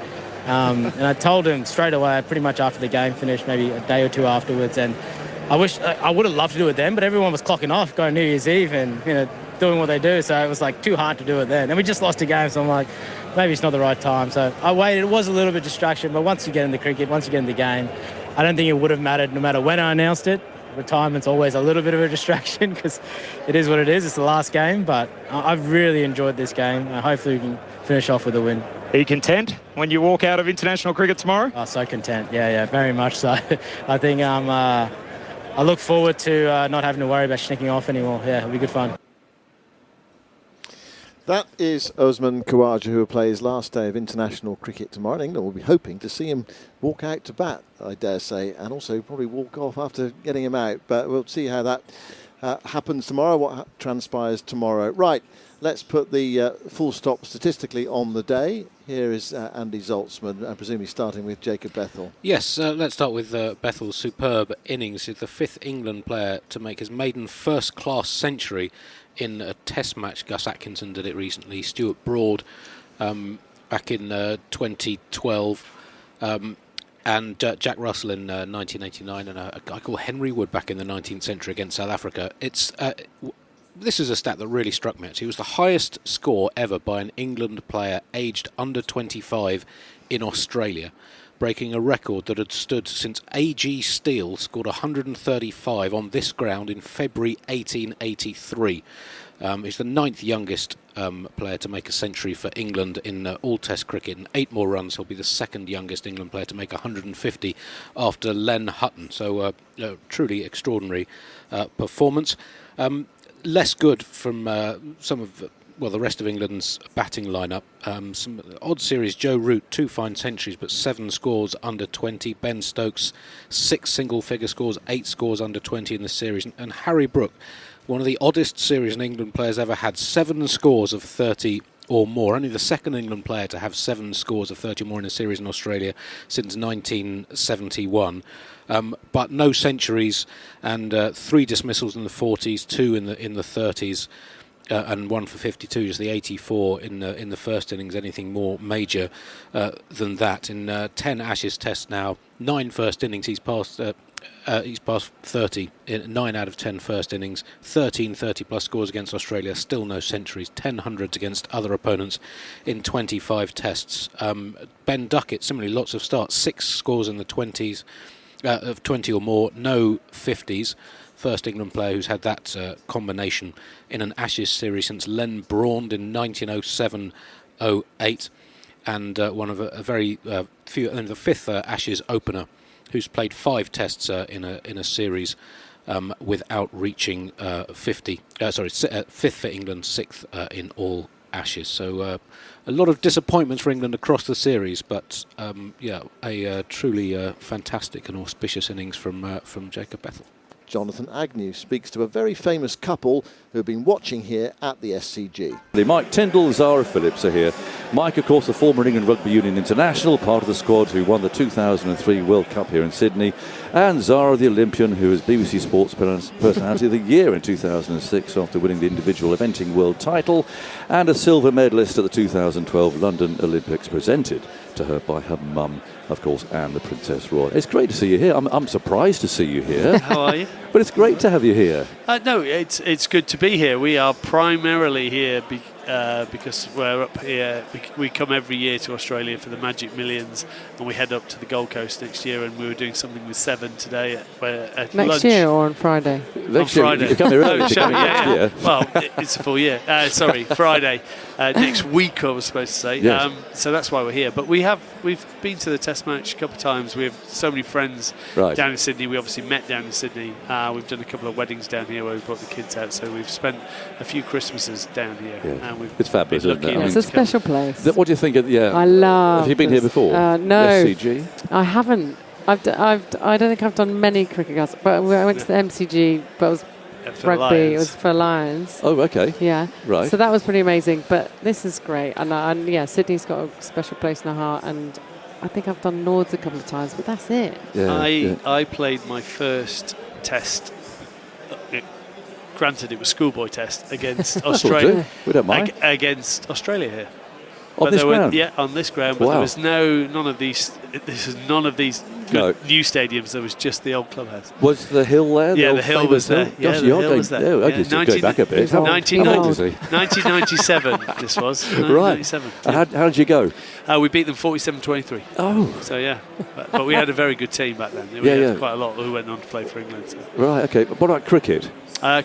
And I told him straight away, pretty much after the game finished, maybe a day or two afterwards. And I would have loved to do it then, but everyone was clocking off, going New Year's Eve and, doing what they do. So it was like too hard to do it then. And we just lost a game, so I'm like, maybe it's not the right time. So I waited. It was a little bit of distraction, but once you get into cricket, once you get in the game, I don't think it would have mattered no matter when I announced it. Retirement's always a little bit of a distraction because it is what it is. It's the last game, but I've really enjoyed this game. Hopefully we can finish off with a win. Are you content when you walk out of international cricket tomorrow? Oh, so content. Yeah, very much so. I think I look forward to not having to worry about sneaking off anymore. Yeah, it'll be good fun. That is Usman Khawaja, who will play his last day of international cricket tomorrow. England will be hoping to see him walk out to bat, I dare say, and also probably walk off after getting him out. But we'll see how that happens tomorrow, what transpires tomorrow. Right, let's put the full stop statistically on the day. Here is Andy Zaltzman, and presumably starting with Jacob Bethell. Yes, let's start with Bethell's superb innings. He's the fifth England player to make his maiden first-class century in a test match. Gus Atkinson did it recently, Stuart Broad back in 2012, and Jack Russell in 1989, and a guy called Henry Wood back in the 19th century against South Africa. This is a stat that really struck me. It was the highest score ever by an England player aged under 25 in Australia, breaking a record that had stood since A.G. Steele scored 135 on this ground in February 1883. He's the ninth youngest player to make a century for England in all Test cricket. In 8 more runs, he'll be the second youngest England player to make 150 after Len Hutton. So truly extraordinary performance. Less good from some of the rest of England's batting lineup. Some odd series. Joe Root, 2 fine centuries, but 7 scores under 20. Ben Stokes, 6 single-figure scores, 8 scores under 20 in the series. And Harry Brook, one of the oddest series an England player's ever had, 7 scores of 30 or more. Only the second England player to have 7 scores of 30 or more in a series in Australia since 1971. But no centuries, and 3 dismissals in the 40s, 2 in the 30s. And 1 for 52, just the 84 in the first innings. Anything more major than that? In 10 Ashes Tests now, 9 first innings. He's passed 30 in 9 out of 10 first innings. 13 30-plus scores against Australia. Still no centuries. 10 hundreds against other opponents in 25 Tests. Ben Duckett, similarly, lots of starts. 6 scores in the 20s of 20 or more. No 50s. First England player who's had that combination in an Ashes series since Len Braund in 1907-08, and one of a very few, and the 5th Ashes opener who's played 5 tests in a series without reaching 50. Fifth for England, sixth in all Ashes. So a lot of disappointments for England across the series, but a truly fantastic and auspicious innings from Jacob Bethell. Jonathan Agnew speaks to a very famous couple who have been watching here at the SCG. Mike Tyndall, Zara Phillips are here. Mike, of course, the former England Rugby Union international, part of the squad who won the 2003 World Cup here in Sydney. And Zara, the Olympian, who was BBC Sports Personality of the Year in 2006 after winning the individual eventing world title, and a silver medalist at the 2012 London Olympics, presented to her by her mum, of course, Anne, the Princess Royal. It's great to see you here. I'm surprised to see you here. How are you? But it's great to have you here. No, it's good to be here. We are primarily here because we're up here. We come every year to Australia for the Magic Millions, and we head up to the Gold Coast next year. And we were doing something with Seven today at next lunch. year or on Friday? On Friday. You come here early. Yeah. Well, it's a full year. Sorry, Friday. Next week, I was supposed to say. Yes. So that's why we're here. But we've been to the Test match a couple of times. We have so many friends down in Sydney. We obviously met down in Sydney. We've done a couple of weddings down here where we brought the kids out. So we've spent a few Christmases down here. Yeah. And it's fabulous, isn't it? It's a special place. What do you think of? Yeah, I love. Have you been here before? No, SCG. I haven't. I don't think I've done many cricket games, but I went to the MCG, but it was rugby. It was for Lions. Oh, okay. Yeah. Right. So that was pretty amazing. But this is great, and yeah, Sydney's got a special place in the heart, and I think I've done Lords a couple of times, but that's it. Yeah, I played my first Test. Granted, it was schoolboy Test against Australia. We don't mind. Against Australia here. On this ground? Yeah, on this ground. But there was none of these good new stadiums. There was just the old clubhouse. Was the hill there? The hill was there. Gosh, the hill was there. I just go back a bit. 1997, this was. 1997. Right. How did you go? We beat them 47-23. Oh. So, yeah. But we had a very good team back then. We had quite a lot who went on to play for England. So. Right, okay. But what about cricket?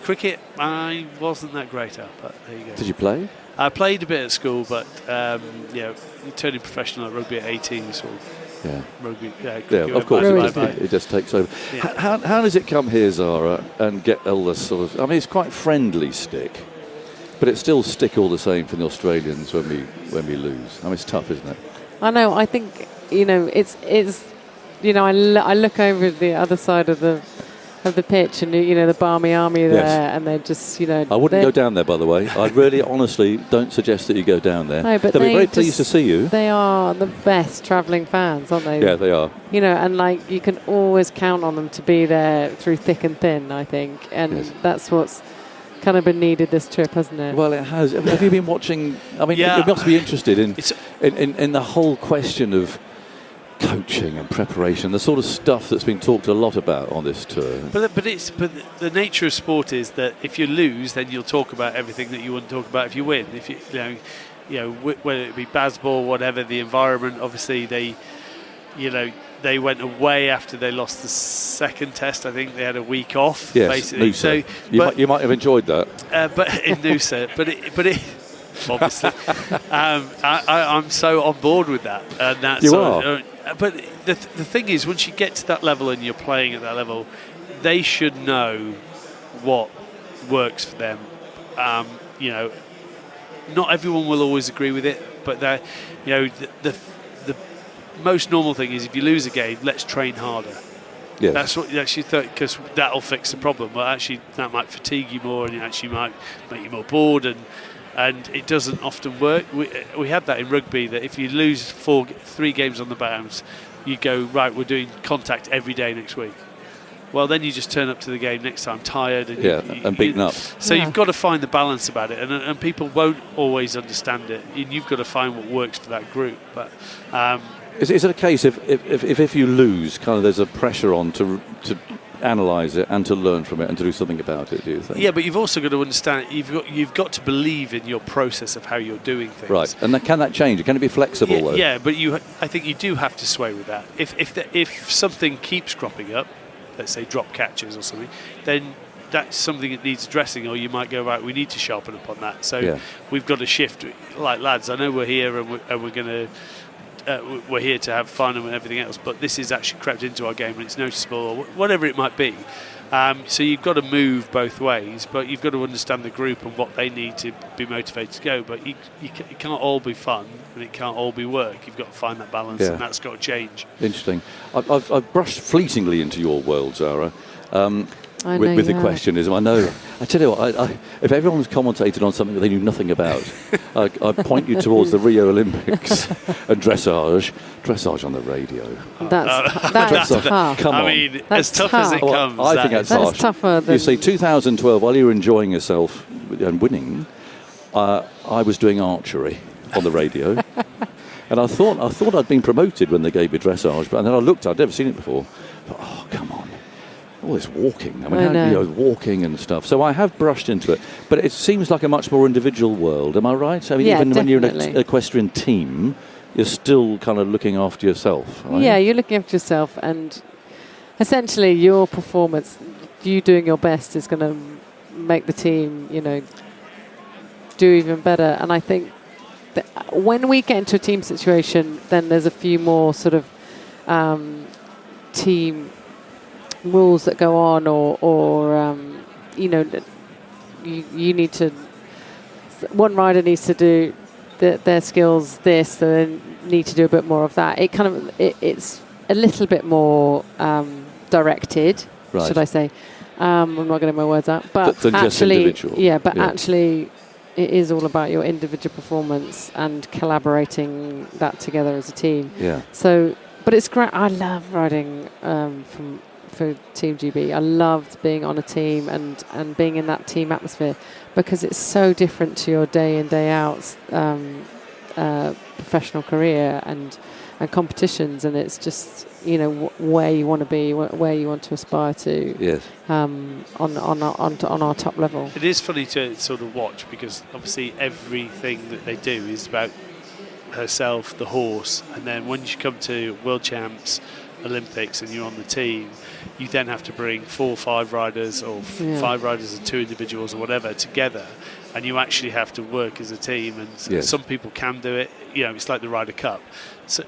Cricket, I wasn't that great at, but there you go. Did you play? I played a bit at school, but turning professional at rugby at 18, sort of. Yeah. Rugby. Of course, it just takes over. Yeah. How does it come here, Zara, and get all this sort of? I mean, it's quite friendly stick, but it's still stick all the same for the Australians when we lose. I mean, it's tough, isn't it? I know. I think it's I look over the other side of the pitch, and the Barmy Army there, and they're just I wouldn't go down there, by the way. I really, honestly, don't suggest that you go down there. No, but they'll be very pleased to see you. They are the best travelling fans, aren't they? Yeah, they are. And you can always count on them to be there through thick and thin, I think, and that's what's kind of been needed this trip, hasn't it? Well, it has. Have you been watching? I mean, you must be interested in the whole question of coaching and preparation, the sort of stuff that's been talked a lot about on this tour. But the nature of sport is that if you lose, then you'll talk about everything that you wouldn't talk about if you win. If whether it be Bazball, whatever, the environment. Obviously, they went away after they lost the second Test. I think they had a week off. Yes, basically. Noosa. You might have enjoyed that. But in Noosa, but it obviously, I'm so on board with that. And that's you are. But the thing is, once you get to that level and you're playing at that level, they should know what works for them. Not everyone will always agree with it, but the most normal thing is if you lose a game, let's train harder. Yes. That's what you actually thought, because that'll fix the problem. But actually, that might fatigue you more, and it actually might make you more bored, and it doesn't often work. We had that in rugby, that if you lose 3 games on the bounce, you go, right, we're doing contact every day next week. Well, then you just turn up to the game next time tired and beaten up. So you've got to find the balance about it, and people won't always understand it. And you've got to find what works for that group. But is it a case if you lose, kind of there's a pressure on to analyse it and to learn from it and to do something about it? Do you think? Yeah, but you've also got to understand. You've got to believe in your process of how you're doing things. Right, and can that change? Can it be flexible? Though? Yeah, but I think you do have to sway with that. If something keeps cropping up, let's say drop catches or something, then that's something that needs addressing, or you might go, right, we need to sharpen up on that. So we've got to shift. Like, lads, I know we're here and we're going to. We're here to have fun and everything else, but this is actually crept into our game and it's noticeable, or whatever it might be. So you've got to move both ways, but you've got to understand the group and what they need to be motivated to go. But it can't all be fun and it can't all be work. You've got to find that balance, and that's got to change. Interesting. I've brushed fleetingly into your world, Zara. With the question is, I tell you what, if everyone's commentated on something that they knew nothing about, I point you towards the Rio Olympics and dressage on the radio. That's tough. Come on. I mean, as tough as it comes. I think that's harsh. Tougher than... You see, 2012, while you were enjoying yourself and winning, I was doing archery on the radio. And I thought I'd been promoted when they gave me dressage, but then I looked, I'd never seen it before. But, oh, come on. All this walking. Walking and stuff. So I have brushed into it. But it seems like a much more individual world. Am I right? I mean, even definitely. when you're in an equestrian team, you're still kind of looking after yourself. Right? Yeah, you're looking after yourself. And essentially your performance, you doing your best, is going to make the team, do even better. And I think that when we get into a team situation, then there's a few more sort of team rules that go on, or you need to, one rider needs to do their skills this, so they need to do a bit more of that. It's a little bit more directed, should I say. I'm not getting my words out, but than actually, just individual. Actually it is all about your individual performance and collaborating that together as a team. Yeah. So, but it's great. I love riding for Team GB. I loved being on a team and being in that team atmosphere, because it's so different to your day in, day out professional career and competitions, and it's just where you want to be, where you want to aspire to. Yes. On our top level. It is funny to sort of watch, because obviously everything that they do is about herself, the horse, and then when you come to World Champs, Olympics, and you're on the team, you then have to bring 4 or 5 riders, or 5 riders and 2 individuals or whatever together, and you actually have to work as a team. And some people can do it. It's like the Ryder Cup. So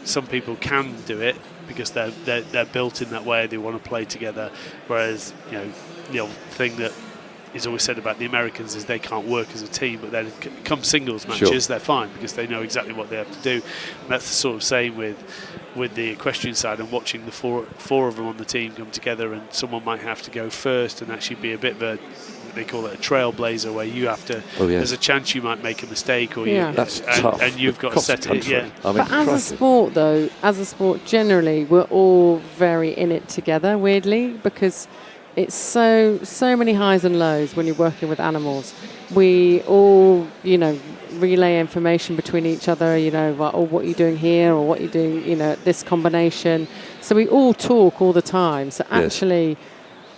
some people can do it because they're built in that way. They want to play together. Whereas the thing that is always said about the Americans is they can't work as a team, but then come singles matches, they're fine because they know exactly what they have to do. And that's the sort of same with the equestrian side, and watching the four of them on the team come together, and someone might have to go first and actually be a bit of a, they call it a trailblazer, where you have to, there's a chance you might make a mistake, or that's tough. And you've got to set it. Yeah. But as a sport, generally, we're all very in it together, weirdly, because it's so many highs and lows when you're working with animals. We all, relay information between each other, what you're doing here, or what you're doing, this combination. So we all talk all the time. So actually,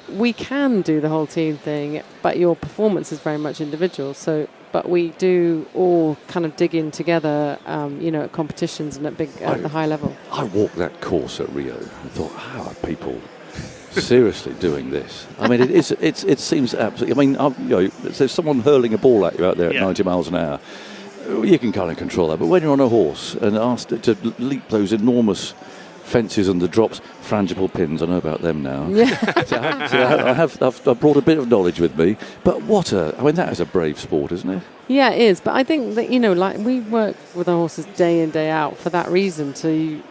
we can do the whole team thing, but your performance is very much individual. So, but we do all kind of dig in together, at competitions and at the high level. I walked that course at Rio and thought, how are people seriously doing this? I mean, it seems absolutely. I mean, there's someone hurling a ball at you out there at 90 miles an hour. You can kind of control that, but when you're on a horse and asked to leap those enormous fences and the drops, frangible pins, I know about them now. Yeah. So I've brought a bit of knowledge with me. But that is a brave sport, isn't it? Yeah, it is. But I think that, we work with our horses day in, day out for that reason. So you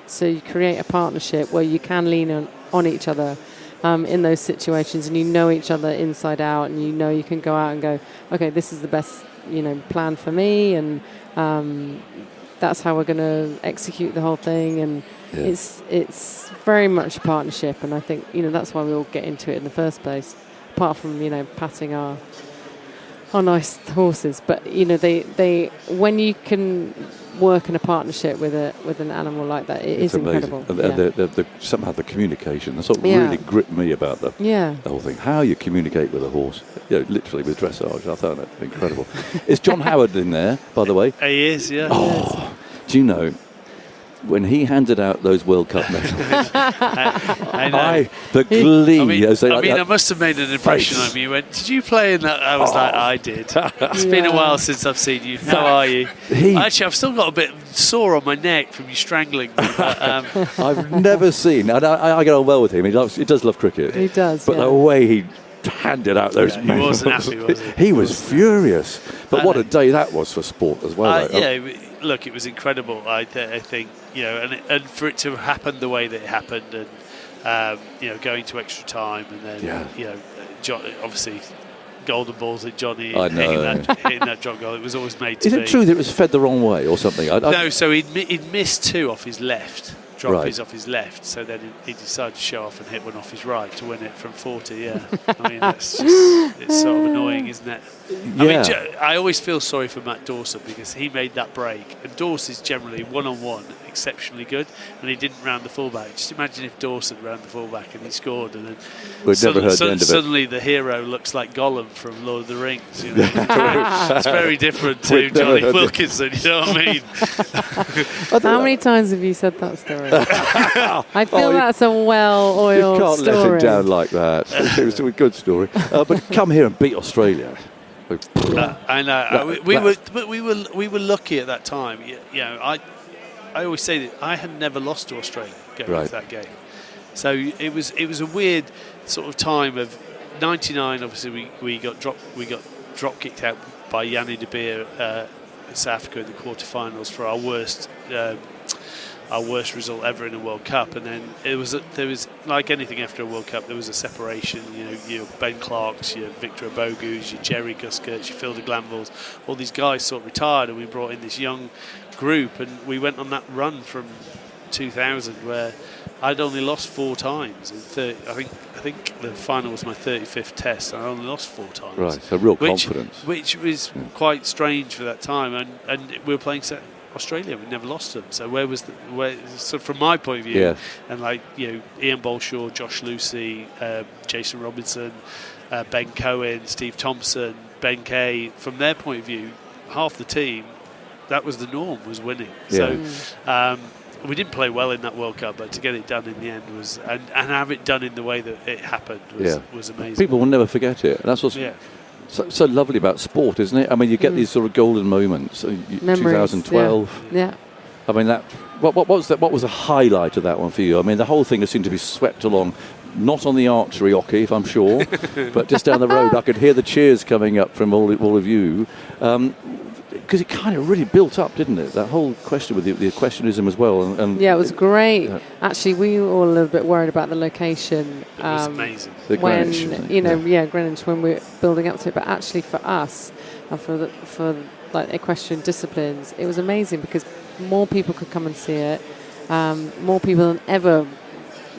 create a partnership where you can lean on each other in those situations, and each other inside out, and you can go out and go, okay, this is the best plan for me, and that's how we're going to execute the whole thing. And it's very much a partnership, and I think that's why we all get into it in the first place, apart from patting our nice horses. But they when you can work in a partnership with an animal like that, it's incredible. And somehow the communication, that's what really gripped me about the whole thing. How you communicate with a horse, literally with dressage. I found that incredible. Is John Howard in there, by the way? He is, yeah. Oh, do you know, when he handed out those World Cup medals, I know. the glee. I must have made an impression on me. You went, did you play in that? I was like, I did. It's been a while since I've seen you. How are you? Actually, I've still got a bit sore on my neck from you strangling me. But, I've never seen. I get on well with him. He does love cricket. He does. But the way he handed out those he medals, wasn't happy, was he? He was furious. But what a day that was for sport as well. Look, it was incredible. I think, and for it to happen the way that it happened, and going to extra time, and then obviously golden balls at Johnny hitting that drop goal. It was always made to be. Is it true that it was fed the wrong way or something? No, so he'd missed two off his left. Drop is off his left, so then he decided to show off and hit one off his right to win it from 40. Yeah, I mean it's sort of annoying, isn't it? I mean, I always feel sorry for Matt Dawson because he made that break, and Dawson's generally one-on-one exceptionally good, and he didn't round the fullback. Just imagine if Dawson round the fullback and he scored, and then suddenly the hero looks like Gollum from Lord of the Rings. It's very different to Johnny Wilkinson. You know what I mean? How many times have you said that story? I feel that's a well-oiled story. You can't let him down like that. It was a good story. But come here and beat Australia. I know. We were lucky at that time. I always say that I had never lost to Australia going into that game. So it was a weird sort of time of '99. Obviously, we got drop kicked out by Yanni de Beer in South Africa in the quarterfinals for our worst result ever in a World Cup, and then there was like anything after a World Cup, there was a separation. Your Ben Clarks, your Victor Abogus, your Jerry Guskerts, your Phil de Glanvilles, all these guys sort of retired, and we brought in this young group, and we went on that run from 2000 where I'd only lost 4 times. I think the final was my 35th test, and I only lost 4 times. Right, so real confidence. Which was quite strange for that time, and we were playing Australia, we never lost them. So so from my point of view, and Ian Bolshaw, Josh Lucy, Jason Robinson, Ben Cohen, Steve Thompson, Ben Kay, from their point of view, half the team, that was the norm, was winning. So we didn't play well in that World Cup, but to get it done in the end was, and have it done in the way that it happened was amazing. People will never forget it. And that's what's so lovely about sport, isn't it? I mean, you get these sort of golden moments. 2012. Yeah. I mean, what was that? What was the highlight of that one for you? I mean, the whole thing seemed to be swept along, not on the archery hockey, if I'm sure, but just down the road. I could hear the cheers coming up from all of you. Because it kind of really built up, didn't it? That whole question with the equestrianism as well. And it was great. Actually, we were all a little bit worried about the location. It was amazing. Greenwich, Greenwich, when we were building up to it. But actually, for us, and for equestrian disciplines, it was amazing because more people could come and see it. More people than ever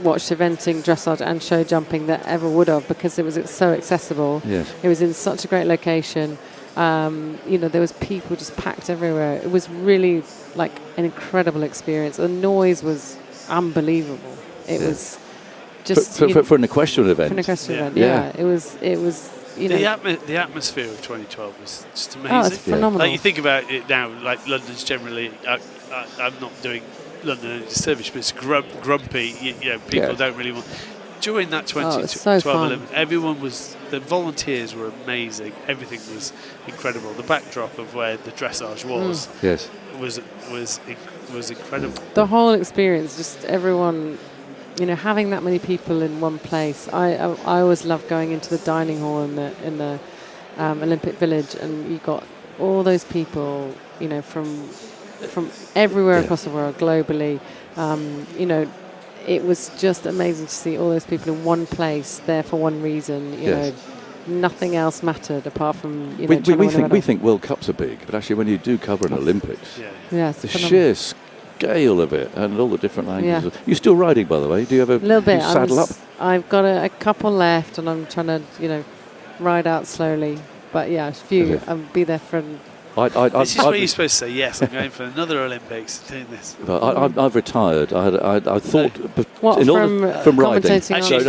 watched eventing, dressage, and show jumping that ever would have, because it was so accessible. Yes. It was in such a great location. There was people just packed everywhere. It was really like an incredible experience. The noise was unbelievable. It was just for an equestrian event. For an equestrian event, It was. The atmosphere of 2012 was just amazing. Oh, it's phenomenal. Like you think about it now, like London's generally. I'm not doing London any disservice, but it's grumpy. People don't really want. During that 2012 Olympics, the volunteers were amazing. Everything was incredible. The backdrop of where the dressage was, was incredible. The whole experience, just everyone, having that many people in one place. I always love going into the dining hall in the Olympic Village, and you got all those people, from everywhere across the world, globally. It was just amazing to see all those people in one place, there for one reason. You know, nothing else mattered apart from we think World Cups are big, but actually when you do cover an Olympics, the sheer scale of it and all the different languages. You're still riding, by the way. Do you ever saddle up? I've got a couple left, and I'm trying to ride out slowly. But a few. I'll be there for. This is where you're supposed to say yes. I'm going for another Olympics. Doing this. I've retired. I thought from riding. Actually,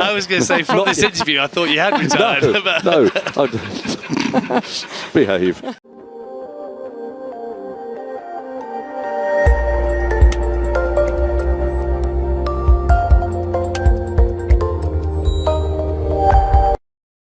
I was going to say from this interview, I thought you had retired. No. Behave.